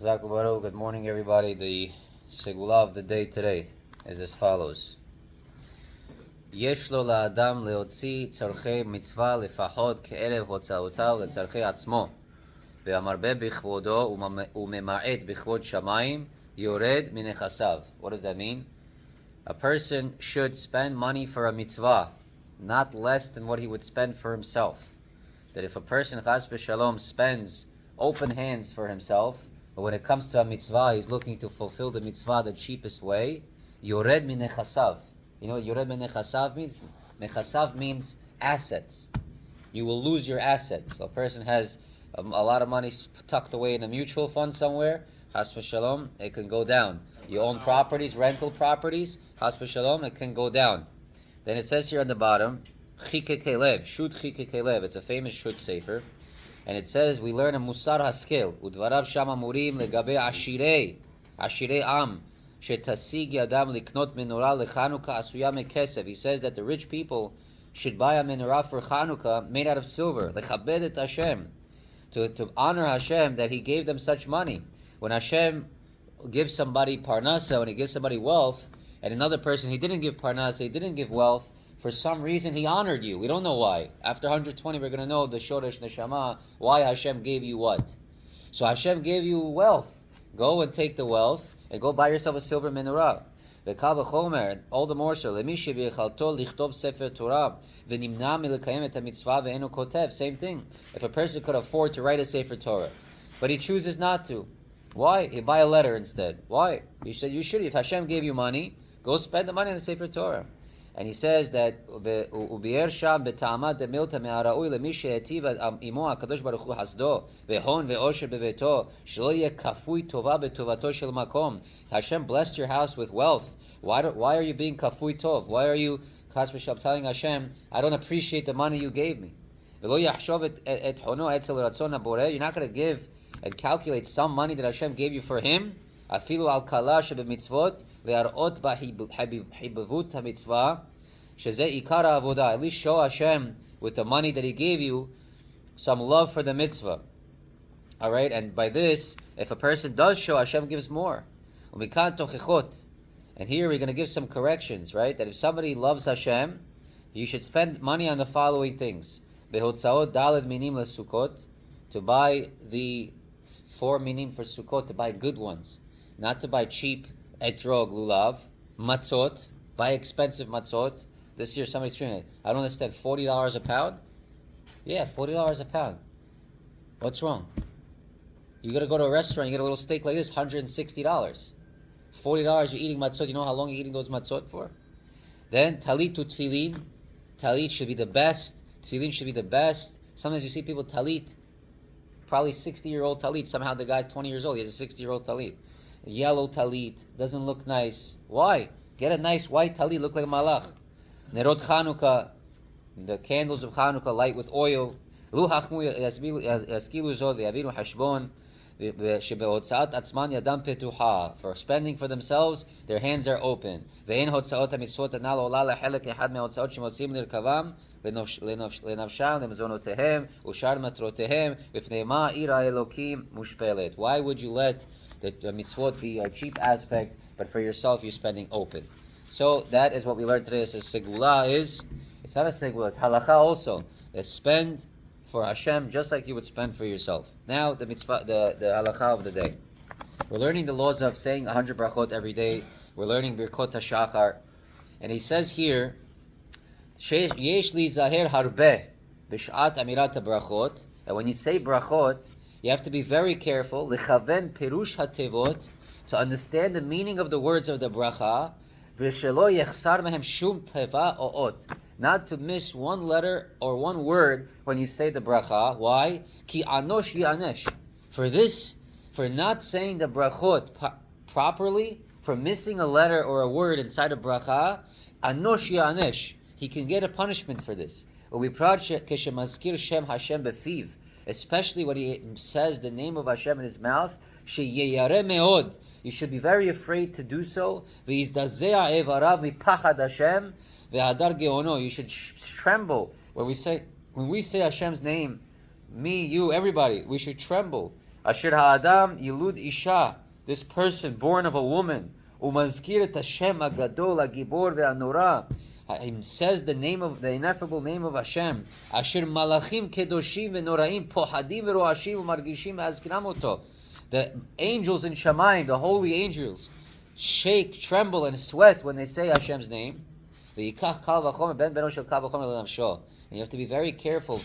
Good morning, everybody. The segula of the day today is as follows. יש לו לאדם להוציא צורכי מצווה לפחות כערב הוצאותיו לצורכי עצמו, והמרבה בכבודו וממעט בכבוד שמיים יורד מנכסיו. What does that mean? A person should spend money for a mitzvah, not less than what he would spend for himself. That if a person, chas v'shalom, spends open hands for himself, but when it comes to a mitzvah, he's looking to fulfill the mitzvah the cheapest way, yored min nechasav. You know what yored min nechasav means? Nechasav means assets. You will lose your assets. So a person has a lot of money tucked away in a mutual fund somewhere, chas v'shalom, it can go down. You own properties, rental properties, chas v'shalom, it can go down. Then it says here on the bottom, chike kelev, shut chike kelev. It's a famous shut sefer. And it says, we learn a musar haskel, udvarav shama murim legabe ashirei am, shetasig yadam liknot menorah lechanuka asuya mekesev. He says that the rich people should buy a menorah for Chanukah made out of silver, lechabed et Hashem, to honor Hashem that He gave them such money. When Hashem gives somebody parnasa, when He gives somebody wealth, and another person He didn't give parnasa, He didn't give wealth, for some reason He honored you. We don't know why. After 120, we're going to know the Shoresh Neshama, why Hashem gave you what. So Hashem gave you wealth. Go and take the wealth, and go buy yourself a silver menorah. V'kal v'chomer, all the more so, Lemi shebi'echalto lichtov sefer Torah, v'nimna milekayem et ha-mitzvah ve'enu kotev. Same thing. If a person could afford to write a sefer Torah, but he chooses not to, why? He buy a letter instead. Why? You said you should. If Hashem gave you money, go spend the money on the sefer Torah. And he says that ubier sham betama demilta me'araui lemi she'etiva imo hakadosh baruch hu hasdo vehon ve'osher beveto shelo yeh kafui tova betovato shel makom. Hashem blessed your house with wealth. Why are you being kafui tov? Why are you chas v'shalom telling Hashem, I don't appreciate the money you gave me? V'lo yachshov et hono etzel ratzon haboreh. You're not going to give and calculate some money that Hashem gave you for Him. Afilu al kala shebemitzvot le'arot ba'hibavut hamitzvah shezeh ikara avodah. At least show Hashem with the money that He gave you some love for the mitzvah. All right, and by this, if a person does show, Hashem gives more. Umikan tochechot. And here we're going to give some corrections, right? That if somebody loves Hashem, you should spend money on the following things: behotzaot daled minim lesukot, to buy the 4 minim for Sukkot, to buy good ones. Not to buy cheap etrog lulav, matzot, buy expensive matzot. This year somebody's screaming, I don't understand, $40 a pound? Yeah, $40 a pound. What's wrong? You gotta go to a restaurant, you get a little steak like this, $160. $40 you're eating matzot, you know how long you're eating those matzot for? Then talit to tefillin. Talit should be the best. Tefillin should be the best. Sometimes you see people talit, probably 60-year-old talit. Somehow the guy's 20 years old, he has a 60-year-old talit. Yellow talit, doesn't look nice. Why? Get a nice white talit, look like a malach. Nerot Chanukah, the candles of Chanukah, light with oil. Lu hachmu yaskilu zod ve'aviru hashbon shebehotzat atzman yadam petuha. For spending for themselves, their hands are open. Ve'en hotzaot hamitzvot anal ola lehelek ehad me'hotzaot shemotzim lirkavam lenavshal lemzonotehem ushar matrotehem v'pnei ma ira elokim mushpelet. Why would you let the mitzvot be a cheap aspect, but for yourself you're spending open? So that is what we learned today. It says segula is, it's not a segula, it's halacha also. That spend for Hashem just like you would spend for yourself. Now the mitzvah, the halacha of the day. We're learning the laws of saying 100 brachot every day. We're learning birkot hashachar. And he says here, yesh li zaher harbe b'shat amirat brachot. And when you say brachot, you have to be very careful, lechaven perush hatevot, to understand the meaning of the words of the bracha, v'shelo yechsar mehem shum teva o ot, not to miss one letter or one word when you say the bracha. Why? Ki anosh yanesh. For not saying the brachot properly, for missing a letter or a word inside a bracha, anosh yanesh. He can get a punishment for this. Keshemazkir shem Hashem befiv, especially when he says the name of Hashem in his mouth, sheyeyare meod. You should be very afraid to do so. V'yizdazea evarav mipachad Hashem ve'hadar geono. You should tremble when we say Hashem's name. Me, you, everybody, we should tremble Asher ha'adam yilud isha, this person born of a woman, umazkir et Hashem agadol hagibor ve'anora. He says the name of the ineffable name of Hashem. Asher malachim kedoshim ve'noraim pohadim ve'roashim u'margishim azkiram oto. The angels in Shamayim, the holy angels, shake, tremble, and sweat when they say Hashem's name. And you have to be very careful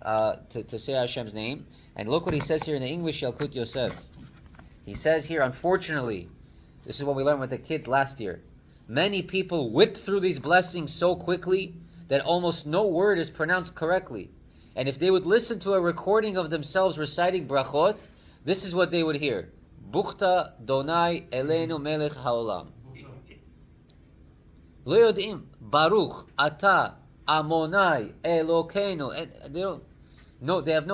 to say Hashem's name. And look what he says here in the English Yalkut Yosef. He says here, unfortunately, this is what we learned with the kids last year. Many people whip through these blessings so quickly that almost no word is pronounced correctly. And if they would listen to a recording of themselves reciting Berachot, this is what they would hear. Buchta Donai Elenu Melech Haolam. Lo yodim Baruch Ata Amonai Elokeinu. They have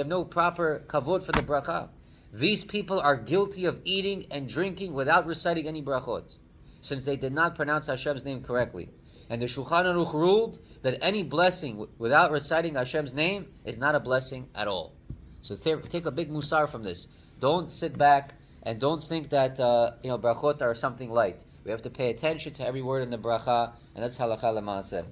no proper kavod for the bracha. These people are guilty of eating and drinking without reciting any brachot, since they did not pronounce Hashem's name correctly. And the Shulchan Aruch ruled that any blessing without reciting Hashem's name is not a blessing at all. So take a big musar from this. Don't sit back and don't think that brachot are something light. We have to pay attention to every word in the bracha, and that's halakha l'maaseh.